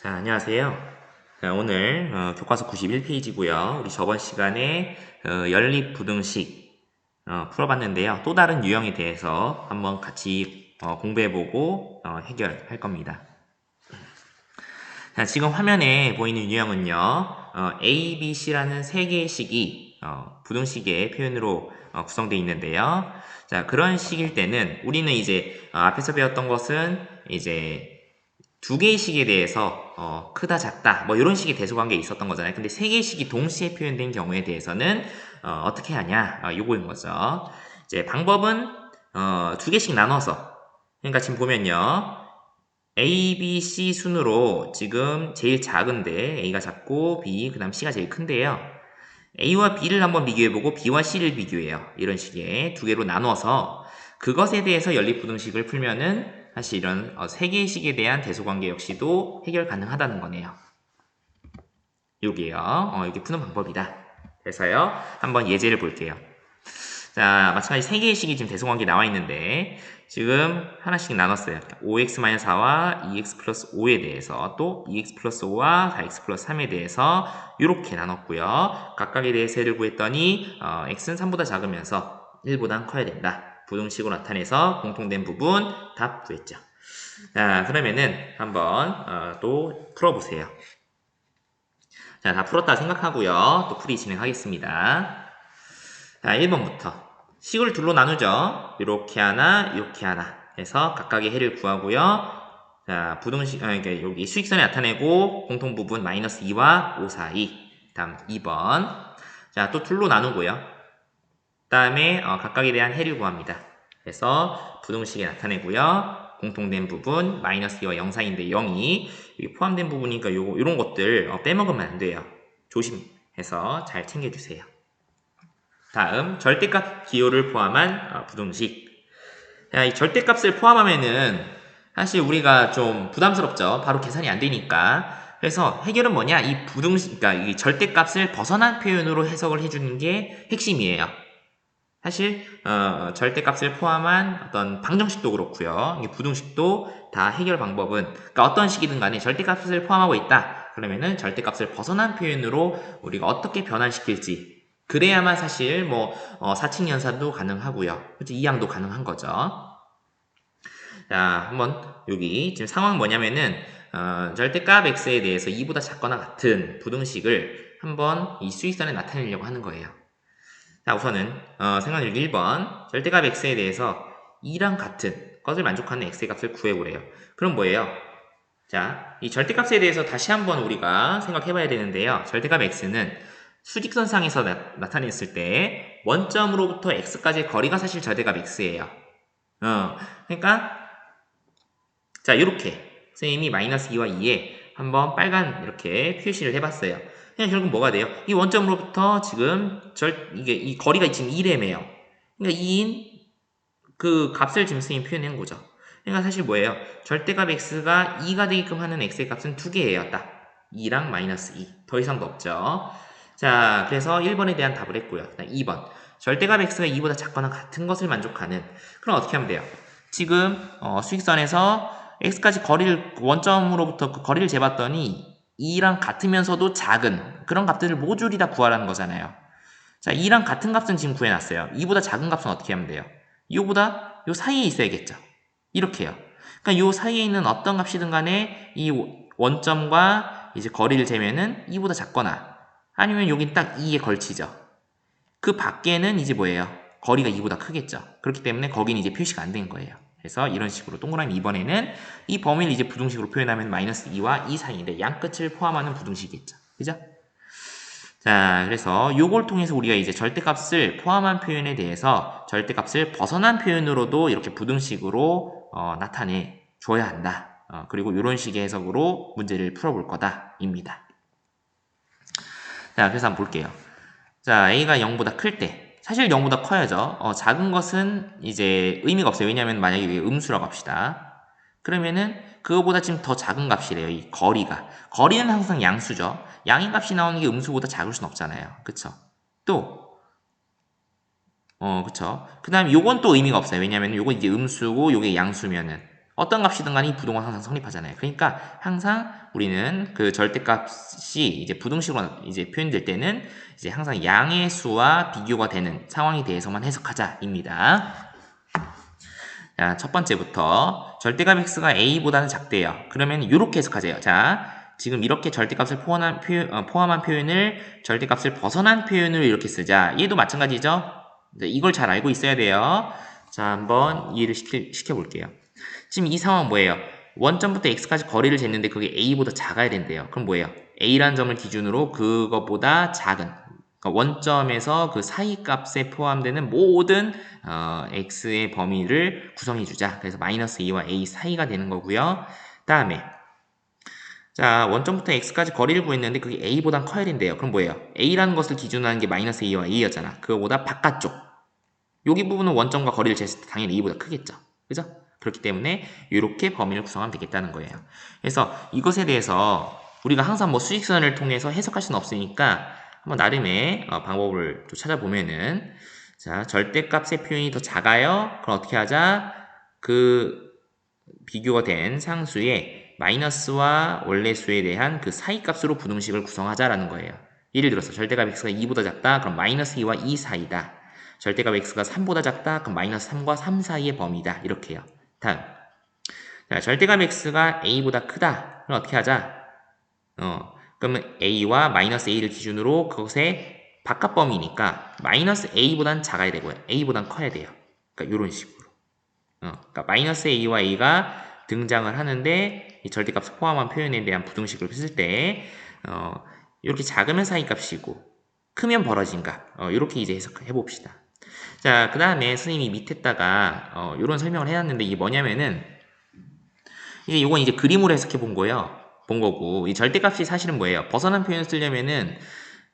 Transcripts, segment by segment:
자, 안녕하세요. 자, 오늘 교과서 91페이지고요. 우리 저번 시간에 연립부등식 풀어봤는데요. 또 다른 유형에 대해서 한번 같이 공부해보고 해결할 겁니다. 자, 지금 화면에 보이는 유형은요. A, B, C라는 세 개의 식이 부등식의 표현으로 구성되어 있는데요. 자, 그런 식일 때는 우리는 이제 앞에서 배웠던 것은 이제 두 개의 식에 대해서 크다 작다 뭐 이런 식의 대소관계 있었던 거잖아요. 근데 세 개의 식이 동시에 표현된 경우에 대해서는 어떻게 하냐 요거인 거죠. 이제 방법은 두 개씩 나눠서, 그러니까 지금 보면요, A, B, C 순으로 지금 제일 작은데 A가 작고 B 그 다음 C가 제일 큰데요, A와 B를 한번 비교해보고 B와 C를 비교해요. 이런 식의 두 개로 나눠서 그것에 대해서 연립부등식을 풀면은 사실 이런 세 개의 식에 대한 대소관계 역시도 해결 가능하다는 거네요. 여기에요. 이게 푸는 방법이다. 그래서요, 한번 예제를 볼게요. 자, 마찬가지 세 개의 식이 지금 대소관계 나와 있는데 지금 하나씩 나눴어요. 5x-4와 2x 플러스 5에 대해서, 또 2x 플러스 5와 4x 플러스 3에 대해서 이렇게 나눴고요. 각각에 대해 세를 구했더니 x는 3보다 작으면서 1보단 커야 된다. 부등식으로 나타내서 공통된 부분 답 구했죠. 자, 그러면은 한번 또 풀어보세요. 자, 다 풀었다 생각하고요. 또 풀이 진행하겠습니다. 자, 1번부터. 식을 둘로 나누죠. 이렇게 하나, 이렇게 하나 해서 각각의 해를 구하고요. 자, 부등식, 그러니까 여기 수직선에 나타내고 공통 부분 마이너스 2와 5 사이. 다음 2번. 자, 또 둘로 나누고요. 다음에 각각에 대한 해를 구합니다. 그래서 부등식에 나타내고요. 공통된 부분 마이너스 2와 0 사이인데 0이 포함된 부분이니까 요런 것들 빼먹으면 안 돼요. 조심해서 잘 챙겨주세요. 다음 절대값 기호를 포함한 부등식. 자, 이 절대값을 포함하면은 사실 우리가 좀 부담스럽죠. 바로 계산이 안 되니까. 그래서 해결은 뭐냐? 이 부등식, 그러니까 이 절대값을 벗어난 표현으로 해석을 해주는 게 핵심이에요. 사실 절대값을 포함한 어떤 방정식도 그렇고요. 부등식도 다 해결 방법은, 그러니까 어떤 식이든 간에 절대값을 포함하고 있다. 그러면은 절대값을 벗어난 표현으로 우리가 어떻게 변환시킬지, 그래야만 사실 뭐 사칙 연산도 가능하고요. 그렇죠? 이항도 가능한 거죠. 자, 한번 여기 지금 상황 뭐냐면은 절대값 x에 대해서 2보다 작거나 같은 부등식을 한번 이 수직선에 나타내려고 하는 거예요. 자, 우선은 생각률 1번 절대값 x에 대해서 2랑 같은 것을 만족하는 x의 값을 구해보래요. 그럼 뭐예요? 자, 이 절대값에 대해서 다시 한번 우리가 생각해봐야 되는데요. 절대값 x는 수직선상에서 나타냈을 때 원점으로부터 x까지의 거리가 사실 절대값 x예요. 그러니까 자, 이렇게 선생님이 마이너스 2와 2에 한번 빨간 이렇게 표시를 해봤어요. 그냥 결국 뭐가 돼요? 이 원점으로부터 지금 이게 이 거리가 지금 2래매요. 그러니까 2인 그 값을 지금 선생님이 표현한 거죠. 그러니까 사실 뭐예요? 절대값 x가 2가 되게끔 하는 x의 값은 두 개예요. 딱 2랑 마이너스 2. 더 이상도 없죠. 자, 그래서 1번에 대한 답을 했고요. 2번. 절대값 x가 2보다 작거나 같은 것을 만족하는. 그럼 어떻게 하면 돼요? 지금 수직선에서 x까지 거리를, 원점으로부터 그 거리를 재봤더니 2랑 같으면서도 작은 그런 값들을 모조리 다 구하라는 거잖아요. 자, 2랑 같은 값은 지금 구해놨어요. 2보다 작은 값은 어떻게 하면 돼요? 이거보다 요 사이에 있어야겠죠. 이렇게요. 그러니까 요 사이에 있는 어떤 값이든 간에 이 원점과 이제 거리를 재면은 2보다 작거나, 아니면 여기 딱 2에 걸치죠. 그 밖에는 이제 뭐예요? 거리가 2보다 크겠죠. 그렇기 때문에 거기는 이제 표시가 안 된 거예요. 그래서 이런 식으로 동그라미 2번에는 이 범위를 이제 부등식으로 표현하면 마이너스 2와 2 사이인데 양 끝을 포함하는 부등식이겠죠. 그죠? 자, 그래서 요걸 통해서 우리가 이제 절대값을 포함한 표현에 대해서 절대값을 벗어난 표현으로도 이렇게 부등식으로 나타내 줘야 한다. 그리고 이런 식의 해석으로 문제를 풀어볼 거다 입니다. 자, 그래서 한번 볼게요. 자, a가 0보다 클 때, 사실 0보다 커야죠. 작은 것은 이제 의미가 없어요. 왜냐하면 만약에 이게 음수라고 합시다. 그러면은 그거보다 지금 더 작은 값이래요. 이 거리가. 거리는 항상 양수죠. 양의 값이 나오는 게 음수보다 작을 순 없잖아요. 그쵸? 또, 그쵸. 그 다음에 요건 또 의미가 없어요. 왜냐면 요건 이제 음수고 요게 양수면은 어떤 값이든 간에 이 부동은 항상 성립하잖아요. 그러니까 항상 우리는 그 절대값이 이제 부등식으로 이제 표현될 때는 이제 항상 양의 수와 비교가 되는 상황에 대해서만 해석하자입니다. 자, 첫 번째부터 절대값 x가 a보다는 작대요. 그러면 이렇게 해석하세요. 자, 지금 이렇게 절대값을 포함한 표현을 절대값을 벗어난 표현으로 이렇게 쓰자. 얘도 마찬가지죠? 이걸 잘 알고 있어야 돼요. 자, 한번 이해를 시켜볼게요. 지금 이 상황은 뭐예요? 원점부터 x까지 거리를 쟀는데 그게 a보다 작아야 된대요. 그럼 뭐예요? a라는 점을 기준으로 그것보다 작은, 그러니까 원점에서 그 사이 값에 포함되는 모든 x의 범위를 구성해주자. 그래서 마이너스 2와 a 사이가 되는 거고요. 다음에 자, 원점부터 x까지 거리를 구했는데 그게 a보단 커야 된대요. 그럼 뭐예요? a라는 것을 기준으로 하는 게 마이너스 2와 a였잖아. 그거보다 바깥쪽. 여기 부분은 원점과 거리를 쟀을 때 당연히 a보다 크겠죠. 그죠? 그렇기 때문에 이렇게 범위를 구성하면 되겠다는 거예요. 그래서 이것에 대해서 우리가 항상 뭐 수직선을 통해서 해석할 수는 없으니까 한번 나름의 방법을 또 찾아보면은 자, 절대값의 표현이 더 작아요. 그럼 어떻게 하자? 그 비교가 된 상수의 마이너스와 원래 수에 대한 그 사이 값으로 부등식을 구성하자라는 거예요. 예를 들어서 절대값 x가 2보다 작다. 그럼 마이너스 2와 2 사이다. 절대값 x가 3보다 작다. 그럼 마이너스 3과 3 사이의 범위다. 이렇게요. 다음. 자, 절대값 x가 a보다 크다. 그럼 어떻게 하자? 그러면 a와 마이너스 a를 기준으로 그것의 바깥 범위니까 마이너스 a보단 작아야 되고요. a보단 커야 돼요. 그러니까 이런 식으로. 그러니까 마이너스 a와 a가 등장을 하는데 이 절대값을 포함한 표현에 대한 부등식을 했을 때 이렇게 작으면 사이 값이고 크면 벌어진 값. 이렇게 이제 해석해 봅시다. 자, 그 다음에 선생님이 밑에다가 이런 설명을 해놨는데 이게 뭐냐면은 이제 이건 이제 그림으로 해석해 본 거고 이 절대값이 사실은 뭐예요? 벗어난 표현을 쓰려면은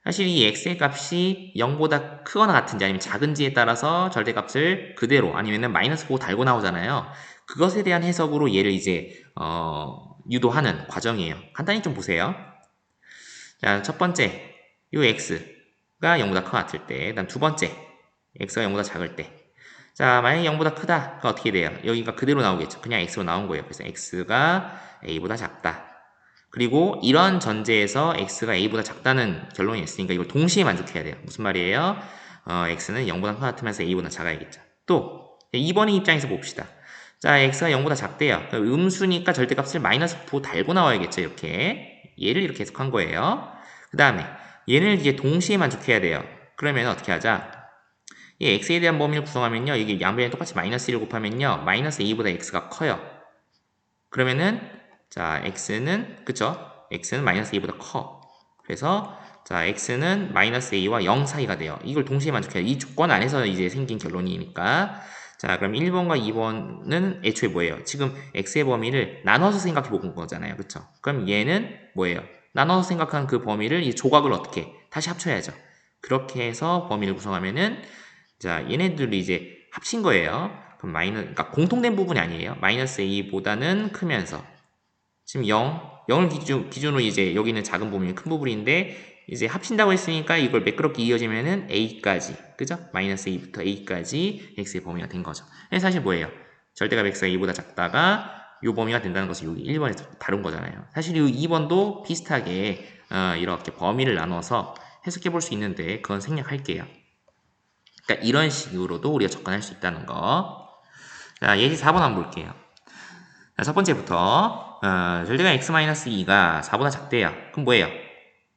사실 이 x의 값이 0보다 크거나 같은지 아니면 작은지에 따라서 절대값을 그대로 아니면은 마이너스 보고 달고 나오잖아요. 그것에 대한 해석으로 얘를 이제 유도하는 과정이에요. 간단히 좀 보세요. 자, 첫 번째 이 x가 0보다 크거나 같을 때, 그다음 두 번째 x가 0보다 작을 때. 자, 만약에 0보다 크다. 그럼 어떻게 돼요? 여기가 그대로 나오겠죠. 그냥 x로 나온 거예요. 그래서 x가 a보다 작다. 그리고 이런 전제에서 x가 a보다 작다는 결론이 있으니까 이걸 동시에 만족해야 돼요. 무슨 말이에요? x는 0보다 크다 같으면서 a보다 작아야겠죠. 또 2번의 입장에서 봅시다. 자, x가 0보다 작대요. 음수니까 절대값을 마이너스 9 달고 나와야겠죠. 이렇게 얘를 이렇게 해석한 거예요. 그 다음에 얘를 이제 동시에 만족해야 돼요. 그러면 어떻게 하자? 이 x에 대한 범위를 구성하면요. 이게 양변에 똑같이 마이너스 1을 곱하면요. 마이너스 a보다 x가 커요. 그러면은 자, x는 그쵸? x는 마이너스 a보다 커. 그래서 자, x는 마이너스 a와 0 사이가 돼요. 이걸 동시에 만족해요. 이 조건 안에서 이제 생긴 결론이니까. 자, 그럼 1번과 2번은 애초에 뭐예요? 지금 x의 범위를 나눠서 생각해 본 거잖아요. 그쵸? 그럼 얘는 뭐예요? 나눠서 생각한 그 범위를 이 조각을 어떻게 다시 합쳐야죠. 그렇게 해서 범위를 구성하면은 자, 얘네들이 이제 합친 거예요. 그럼 그러니까 공통된 부분이 아니에요. 마이너스 a보다는 크면서 지금 0을 기준으로 이제 여기는 작은 부분이 큰 부분인데 이제 합친다고 했으니까 이걸 매끄럽게 이어지면은 a까지, 그죠? 마이너스 a부터 a까지 x의 범위가 된 거죠. 사실 뭐예요? 절대값 x가 a보다 작다가 요 범위가 된다는 것을 여기 1번에서 다룬 거잖아요. 사실 이 2번도 비슷하게 이렇게 범위를 나눠서 해석해 볼 수 있는데 그건 생략할게요. 그러니까 이런 식으로도 우리가 접근할 수 있다는 거. 자, 예시 4번 한번 볼게요. 자, 첫 번째부터 절대가 x-2가 4보다 작대요. 그럼 뭐예요?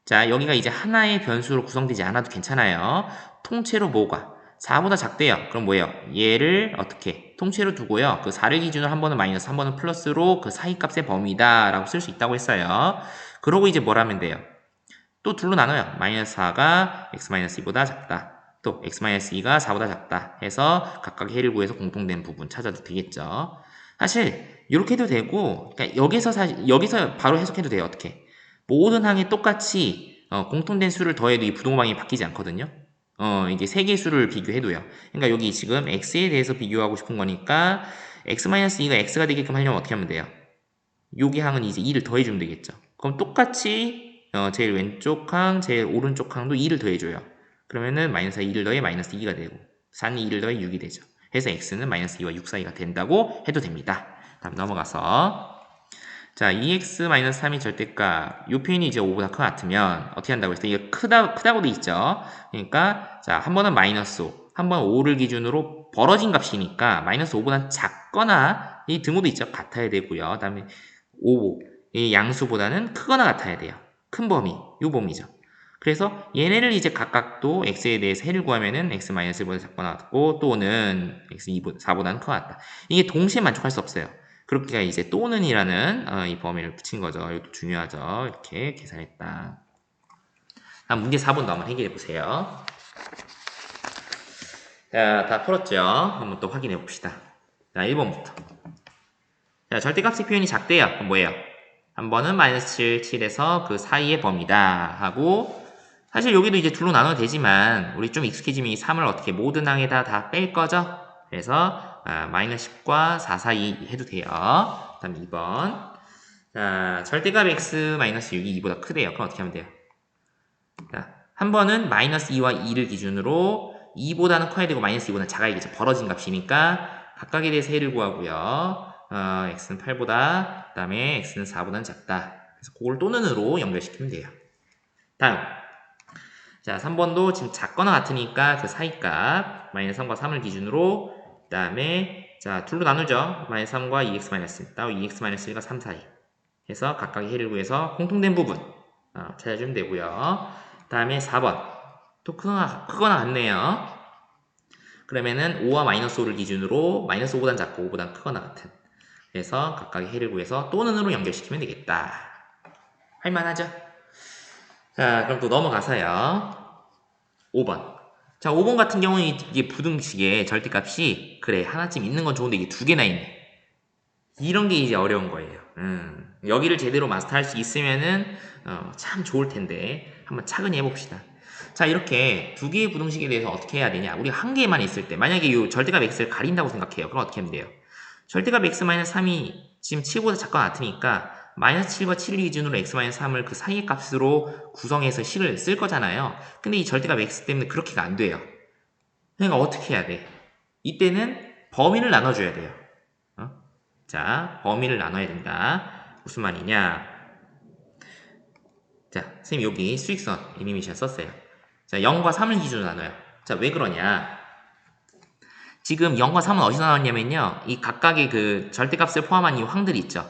자, 여기가 이제 하나의 변수로 구성되지 않아도 괜찮아요. 통째로 뭐가? 4보다 작대요. 그럼 뭐예요? 얘를 어떻게? 통째로 두고요. 그 4를 기준으로 한 번은 마이너스, 한 번은 플러스로 그 사이 값의 범위다 라고 쓸 수 있다고 했어요. 그러고 이제 뭘 하면 돼요? 또 둘로 나눠요. 마이너스 4가 x-2보다 작다. 또 x-2가 4보다 작다 해서 각각 해를 구해서 공통된 부분 찾아도 되겠죠. 사실 이렇게 해도 되고 그러니까 여기서 바로 해석해도 돼요. 어떻게? 모든 항에 똑같이 공통된 수를 더해도 이 부동방이 바뀌지 않거든요. 이게 세 개의 수를 비교해도요. 그러니까 여기 지금 x에 대해서 비교하고 싶은 거니까 x-2가 x가 되게끔 하려면 어떻게 하면 돼요? 여기 항은 이제 2를 더해주면 되겠죠. 그럼 똑같이 제일 왼쪽 항, 제일 오른쪽 항도 2를 더해줘요. 그러면은 마이너스 2를 더해 마이너스 2가 되고 4는 2를 더해 6이 되죠. 그래서 x는 마이너스 2와 6 사이가 된다고 해도 됩니다. 다음 넘어가서 자, 2x-3이 절대값. 요 표현이 이제 5보다 크고 같으면 어떻게 한다고 했어요? 이게 크다고 돼 있죠. 그러니까 자, 한 번은 마이너스 5, 한 번 5를 기준으로 벌어진 값이니까 마이너스 5보다 작거나 이 등호도 있죠. 같아야 되고요. 그다음에 5, 이 양수보다는 크거나 같아야 돼요. 큰 범위, 요 범위죠. 그래서 얘네를 이제 각각 또 x에 대해서 해를 구하면은 x-1보다 작거나 같고 또는 x4보다는 크거나 같다. 이게 동시에 만족할 수 없어요. 그렇게 이제 또는이라는 이 범위를 붙인 거죠. 이것도 중요하죠. 이렇게 계산했다. 다음 문제 4번도 한번 해결해 보세요. 자, 다 풀었죠? 한번 또 확인해 봅시다. 자, 1번부터. 자, 절대값의 표현이 작대요. 그럼 뭐예요? 한 번은 마이너스 7, 7에서 그 사이의 범위다 하고 사실 여기도 이제 둘로 나눠도 되지만 우리 좀 익숙해지면 이 3을 어떻게 모든 항에다 다 뺄 거죠? 그래서 마이너스 10과 4 사이 해도 돼요. 다음 2번. 자, 절대값 x-6이 2보다 크대요. 그럼 어떻게 하면 돼요? 자, 한 번은 마이너스 2와 2를 기준으로 2보다는 커야 되고 마이너스 2보다는 작아야겠죠. 벌어진 값이니까 각각에 대해서 해를 구하고요. x는 8보다, 그 다음에 x는 4보다는 작다. 그래서 그걸 또는으로 연결시키면 돼요. 다음. 자, 3번도 지금 작거나 같으니까 그 사이값 마이너스 3과 3을 기준으로 그 다음에 자, 둘로 나누죠. 마이너스 3과 2x-1 따로 2x-1과 3 사이 해서 각각의 해를 구해서 공통된 부분 찾아주면 되고요. 그 다음에 4번 또 크거나 같네요. 그러면은 5와 마이너스 5를 기준으로 마이너스 5보단 작고 5보단 크거나 같은 그래서 각각의 해를 구해서 또는으로 연결시키면 되겠다. 할만하죠? 자, 그럼 또 넘어가서요. 5번. 자, 5번 같은 경우는 이게 부등식에 절대값이 그래 하나쯤 있는 건 좋은데 이게 두 개나 있네. 이런 게 이제 어려운 거예요. 여기를 제대로 마스터할 수 있으면은 참 좋을 텐데 한번 차근히 해봅시다. 자, 이렇게 두 개의 부등식에 대해서 어떻게 해야 되냐? 우리가 한 개만 있을 때 만약에 이 절대값 x를 가린다고 생각해요. 그럼 어떻게 하면 돼요? 절대값 x-3이 지금 7보다 작거나 같으니까 마이너스 7과 7을 기준으로 x-3을 그 사이의 값으로 구성해서 식을 쓸 거잖아요. 근데 이 절대값 x 때문에 그렇게가 안 돼요. 그러니까 어떻게 해야 돼? 이때는 범위를 나눠줘야 돼요. 자, 범위를 나눠야 된다. 무슨 말이냐? 자, 선생님 여기 수익선 애니메이션 썼어요. 자, 0과 3을 기준으로 나눠요. 자, 왜 그러냐? 지금 0과 3은 어디서 나왔냐면요. 이 각각의 그 절대값을 포함한 이 항들이 있죠.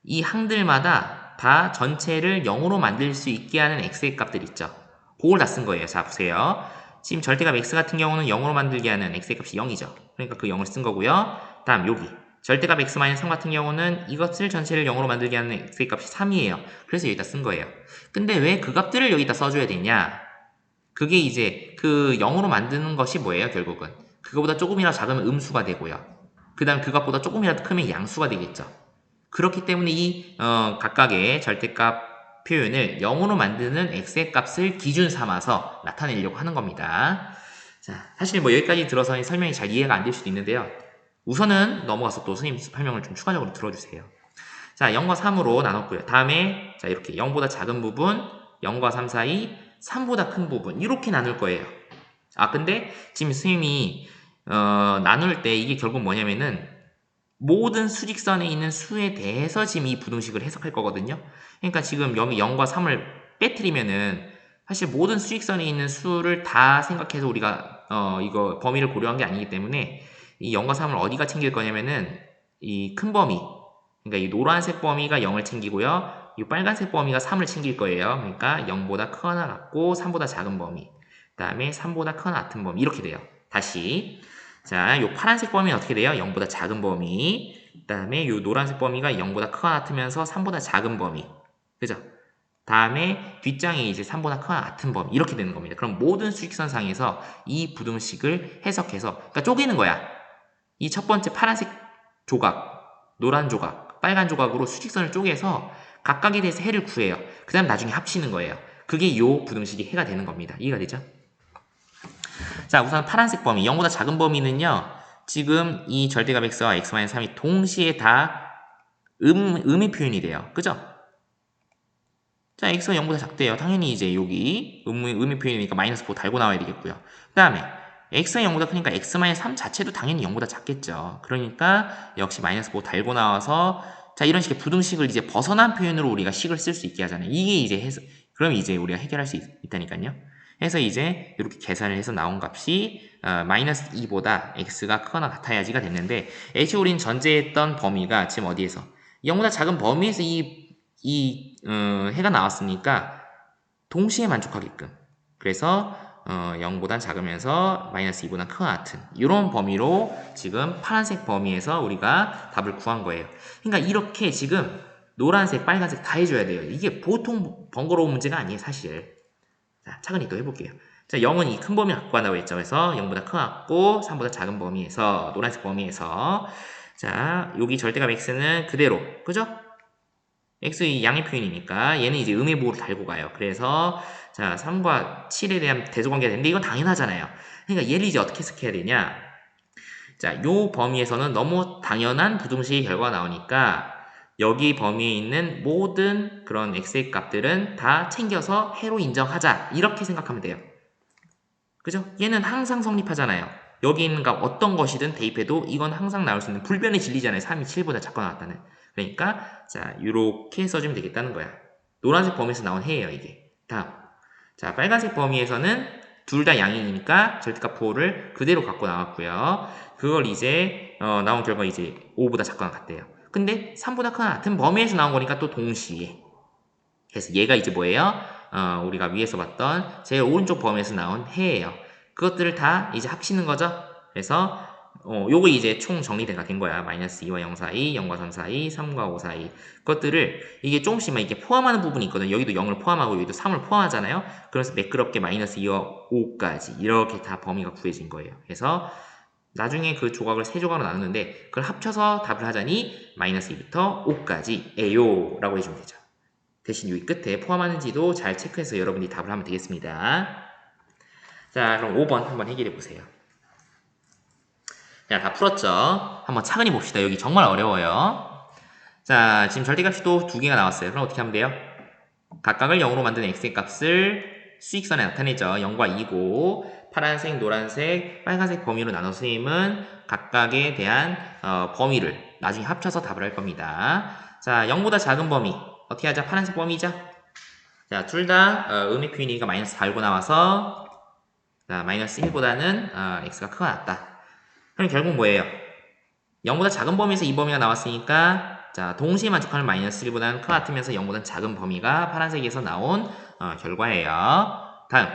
이 항들마다 다 전체를 0으로 만들 수 있게 하는 x의 값들 있죠. 그걸 다 쓴 거예요. 자, 보세요. 지금 절대값 x 같은 경우는 0으로 만들게 하는 x의 값이 0이죠. 그러니까 그 0을 쓴 거고요. 다음 여기 절대값 x-3 같은 경우는 이것을 전체를 0으로 만들게 하는 x의 값이 3이에요. 그래서 여기다 쓴 거예요. 근데 왜 그 값들을 여기다 써줘야 되냐? 그게 이제 그 0으로 만드는 것이 뭐예요? 결국은 그거보다 조금이라도 작으면 음수가 되고요. 그 다음 그것보다 조금이라도 크면 양수가 되겠죠. 그렇기 때문에 이 각각의 절대값 표현을 0으로 만드는 x의 값을 기준 삼아서 나타내려고 하는 겁니다. 자, 사실 뭐 여기까지 들어서 설명이 잘 이해가 안 될 수도 있는데요. 우선은 넘어가서 또 선생님 설명을 좀 추가적으로 들어주세요. 자, 0과 3으로 나눴고요. 다음에 자 이렇게 0보다 작은 부분, 0과 3 사이, 3보다 큰 부분 이렇게 나눌 거예요. 근데 지금 선생님이 나눌 때 이게 결국 뭐냐면은 모든 수직선에 있는 수에 대해서 지금 이 부등식을 해석할 거거든요. 그러니까 지금 여기 0과 3을 빼뜨리면은 사실 모든 수직선에 있는 수를 다 생각해서 우리가 이거 범위를 고려한 게 아니기 때문에 이 0과 3을 어디가 챙길 거냐면은 이 큰 범위 그러니까 이 노란색 범위가 0을 챙기고요. 이 빨간색 범위가 3을 챙길 거예요. 그러니까 0보다 크거나 같고 3보다 작은 범위 그 다음에 3보다 크거나 같은 범위 이렇게 돼요. 다시 자, 요 파란색 범위는 어떻게 돼요? 0보다 작은 범위. 그 다음에 요 노란색 범위가 0보다 크거나 같으면서 3보다 작은 범위. 그죠? 다음에 뒷장이 이제 3보다 크거나 같은 범위. 이렇게 되는 겁니다. 그럼 모든 수직선상에서 이 부등식을 해석해서, 그러니까 쪼개는 거야. 이 첫 번째 파란색 조각, 노란 조각, 빨간 조각으로 수직선을 쪼개서 각각에 대해서 해를 구해요. 그 다음 나중에 합치는 거예요. 그게 요 부등식이 해가 되는 겁니다. 이해가 되죠? 자, 우선 파란색 범위, 0보다 작은 범위는요. 지금 이 절대값 x와 x-3이 동시에 다 음의 표현이 돼요. 그죠? 자, x가 0보다 작대요. 당연히 이제 여기 음의 표현이니까 마이너스 4 달고 나와야 되겠고요. 그 다음에 x가 0보다 크니까 x-3 자체도 당연히 0보다 작겠죠. 그러니까 역시 마이너스 5 달고 나와서 자, 이런 식의 부등식을 이제 벗어난 표현으로 우리가 식을 쓸 수 있게 하잖아요. 이게 이제 그럼 이제 우리가 해결할 수 있다니까요. 해서 이제 이렇게 계산을 해서 나온 값이 마이너스 2보다 x가 크거나 같아야지가 됐는데, 애초에 우린 전제했던 범위가 지금 어디에서 0보다 작은 범위에서 해가 나왔으니까 동시에 만족하게끔, 그래서 0보다 작으면서 마이너스 2보다 크거나 같은 이런 범위로 지금 파란색 범위에서 우리가 답을 구한 거예요. 그러니까 이렇게 지금 노란색, 빨간색 다 해줘야 돼요. 이게 보통 번거로운 문제가 아니에요, 사실. 자, 차근히 또 해볼게요. 자, 0은 이 큰 범위 갖고 간다고 했죠. 그래서 0보다 큰 같고 3보다 작은 범위에서, 노란색 범위에서, 자, 여기 절대값 x는 그대로, 그죠? x 이 양의 표현이니까 얘는 이제 음의 보호를 달고 가요. 그래서 자, 3과 7에 대한 대조관계가 되는데 이건 당연하잖아요. 그러니까 얘를 이제 어떻게 해석해야 되냐? 자, 요 범위에서는 너무 당연한 부등식의 결과가 나오니까 여기 범위에 있는 모든 그런 x의 값들은 다 챙겨서 해로 인정하자, 이렇게 생각하면 돼요. 그죠? 얘는 항상 성립하잖아요. 여기 있는 값 어떤 것이든 대입해도 이건 항상 나올 수 있는 불변의 진리잖아요. 3이 7보다 작고 나왔다는. 그러니까 자, 요렇게 써주면 되겠다는 거야. 노란색 범위에서 나온 해예요, 이게. 다음. 자, 빨간색 범위에서는 둘 다 양이니까 절대값 보호를 그대로 갖고 나왔고요. 그걸 이제 나온 결과 이제 5보다 작거나 같대요. 근데 3보다 크거나 같은 범위에서 나온 거니까 또 동시에. 그래서 얘가 이제 뭐예요? 우리가 위에서 봤던 제일 오른쪽 범위에서 나온 해예요. 그것들을 다 이제 합치는 거죠. 그래서 요거 이제 총 정리가 된 거야. 마이너스 2와 0 사이, 0과 3 사이, 3과 5 사이. 그것들을 이게 조금씩만 이렇게 포함하는 부분이 있거든. 여기도 0을 포함하고 여기도 3을 포함하잖아요. 그래서 매끄럽게 마이너스 2와 5까지 이렇게 다 범위가 구해진 거예요. 그래서 나중에 그 조각을 세 조각으로 나누는데 그걸 합쳐서 답을 하자니 마이너스 2부터 5까지 에요 라고 해주면 되죠. 대신 여기 끝에 포함하는지도 잘 체크해서 여러분이 답을 하면 되겠습니다. 자, 그럼 5번 한번 해결해 보세요. 자, 다 풀었죠? 한번 차근히 봅시다. 여기 정말 어려워요. 자, 지금 절대값이 또 두 개가 나왔어요. 그럼 어떻게 하면 돼요? 각각을 0으로 만드는 x의 값을 수익선에 나타내죠. 0과 2고 파란색, 노란색, 빨간색 범위로 나눠 선생님은 각각에 대한 범위를 나중에 합쳐서 답을 할 겁니다. 자, 0보다 작은 범위 어떻게 하자? 파란색 범위죠. 자, 둘 다 음의 표현이니까 마이너스 달고 나와서 자, 마이너스 1보다는 x가 크거나 같다. 그럼 결국 뭐예요? 0보다 작은 범위에서 이 범위가 나왔으니까 자, 동시에 만족하는 마이너스 1보다는 크거나 같으면서 0보다 작은 범위가 파란색에서 나온 결과예요. 다음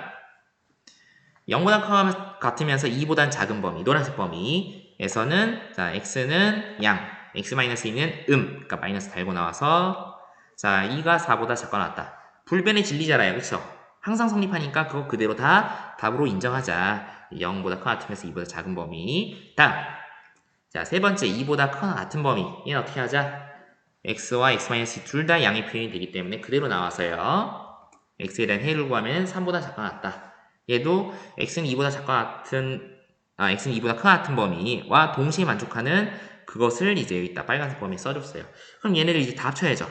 0보다 크거나 같으면서 2보다는 작은 범위, 노란색 범위에서는 자, x는 양, x-2는 그러니까 마이너스 달고 나와서 자, 2가 4보다 작거나 같다. 불변의 진리잖아요. 그쵸? 항상 성립하니까 그거 그대로 다 답으로 인정하자. 0보다 크거나 같으면서 2보다 작은 범위. 다음. 자, 세 번째 2보다 크거나 같은 범위. 얘는 어떻게 하자? x와 x-2 둘 다 양의 표현이 되기 때문에 그대로 나와서요. x에 대한 해를 구하면 3보다 작거나 같다. 얘도 x는 2보다 작거나 같은 x는 2보다 크거나 같은 범위와 동시에 만족하는 그것을 이제 여기다 빨간색 범위에 써줬어요. 그럼 얘네를 이제 다 합쳐야죠.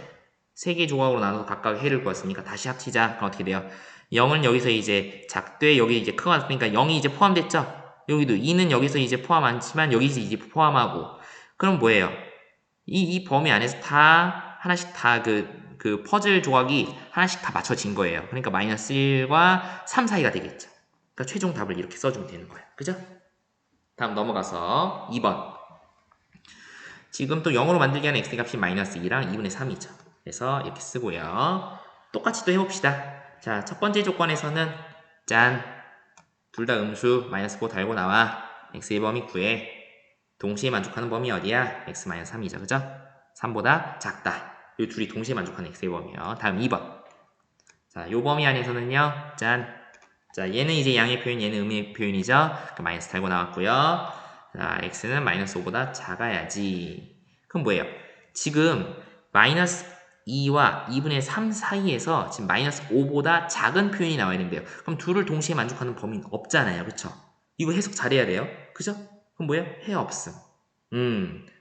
세 개 조각으로 나눠서 각각 해를 구했으니까 다시 합치자. 그럼 어떻게 돼요? 0은 여기서 이제 작되 여기 이제 크거나 같으니까 0이 이제 포함됐죠? 여기도 2는 여기서 이제 포함 않지만 여기서 이제 포함하고 그럼 뭐예요? 이 범위 안에서 다 하나씩 다 그 퍼즐 조각이 하나씩 다 맞춰진 거예요. 그러니까 마이너스 1과 3 사이가 되겠죠. 그러니까 최종 답을 이렇게 써주면 되는 거예요. 그죠? 다음 넘어가서 2번. 지금 또 0으로 만들기 하는 x의 값이 마이너스 2랑 2분의 3이죠. 그래서 이렇게 쓰고요. 똑같이 또 해봅시다. 자, 첫 번째 조건에서는 짠! 둘 다 음수 마이너스 5 달고 나와 x의 범위 구해. 동시에 만족하는 범위 어디야? x-3이죠. 그죠? 3보다 작다. 이 둘이 동시에 만족하는 x의 범위요. 다음 2번. 자, 요 범위 안에서는요. 짠. 자, 얘는 이제 양의 표현, 얘는 음의 표현이죠. 그러니까 마이너스 달고 나왔고요. 자, x는 마이너스 5보다 작아야지. 그럼 뭐예요? 지금 마이너스 2와 2분의 3 사이에서 지금 마이너스 5보다 작은 표현이 나와야 되는데요. 그럼 둘을 동시에 만족하는 범위는 없잖아요. 그쵸? 이거 해석 잘해야 돼요. 그죠? 그럼 뭐예요? 해 없음.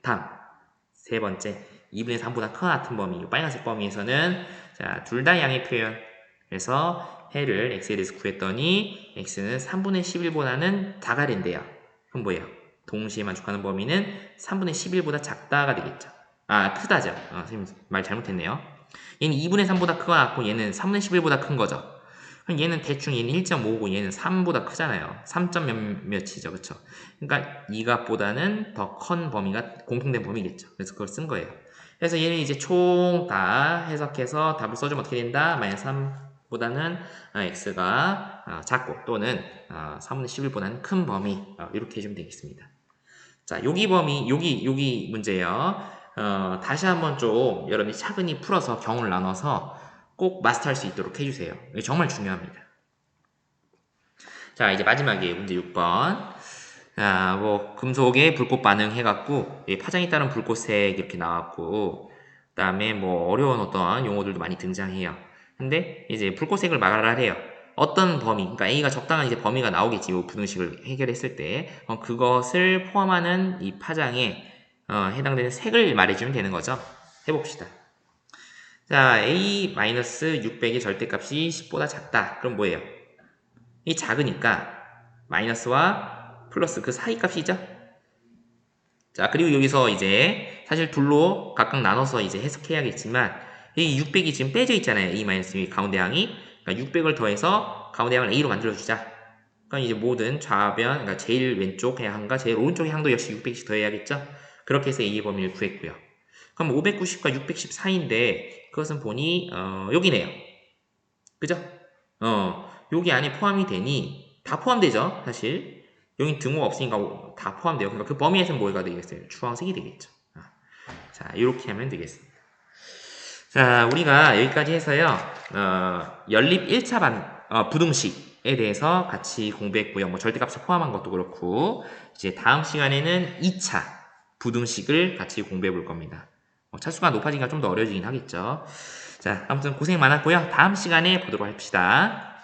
다음. 세 번째. 2분의 3보다 크거나 같은 범위. 이 빨간색 범위에서는 자, 둘 다 양의 표현. 그래서 해를 x에 대해서 구했더니 x는 3분의 11보다는 작아야 된대요. 그럼 뭐예요? 동시에 만족하는 범위는 3분의 11보다 작다가 되겠죠. 아, 크다죠. 선생님 말 잘못했네요. 얘는 2분의 3보다 크거나 같고 얘는 3분의 11보다 큰 거죠. 그럼 얘는 대충 얘는 1.5고 얘는 3보다 크잖아요. 3점 몇몇이죠. 그쵸? 그러니까 이 값보다는 더 큰 범위가 공통된 범위겠죠. 그래서 그걸 쓴 거예요. 그래서 얘는 이제 총 다 해석해서 답을 써주면 어떻게 된다? 마이너스 3보다는 x가 작고 또는 3분의 11보다는 큰 범위 이렇게 해주면 되겠습니다. 자, 여기 문제예요. 다시 한번 좀 여러분이 차근히 풀어서 경우를 나눠서 꼭 마스터할 수 있도록 해주세요. 이게 정말 중요합니다. 자, 이제 마지막에 문제 6번. 자, 뭐 금속의 불꽃 반응 해갖고 파장에 따른 불꽃색 이렇게 나왔고, 그다음에 뭐 어려운 어떤 용어들도 많이 등장해요. 근데 이제 불꽃색을 말하래요. 어떤 범위, 그러니까 A가 적당한 이제 범위가 나오겠지. 이 부등식을 해결했을 때 그것을 포함하는 이 파장에 해당되는 색을 말해주면 되는 거죠. 해봅시다. 자, A-600의 절대값이 10보다 작다. 그럼 뭐예요? 이 작으니까 마이너스와 플러스 그 사이 값이죠. 자, 그리고 여기서 이제 사실 둘로 각각 나눠서 이제 해석해야겠지만 이 600이 지금 빼져 있잖아요. A-2 가운데 항이. 그러니까 600을 더해서 가운데 항을 A로 만들어주자. 그럼 이제 모든 좌변, 그러니까 제일 왼쪽 항과 제일 오른쪽 항도 역시 600씩 더해야겠죠. 그렇게 해서 A의 범위를 구했고요. 그럼 590과 610 사이인데 그것은 보니 여기네요. 그죠? 여기 안에 포함이 되니 다 포함되죠. 사실 여기 등호가 없으니까 다 포함돼요. 그러니까 그 범위에서는 뭐가 되겠어요? 주황색이 되겠죠. 자, 이렇게 하면 되겠습니다. 자, 우리가 여기까지 해서요. 연립 1차 부등식에 대해서 같이 공부했고요. 뭐 절대값을 포함한 것도 그렇고 이제 다음 시간에는 2차 부등식을 같이 공부해 볼 겁니다. 차수가 높아지니까 좀 더 어려워지긴 하겠죠. 자, 아무튼 고생 많았고요. 다음 시간에 보도록 합시다.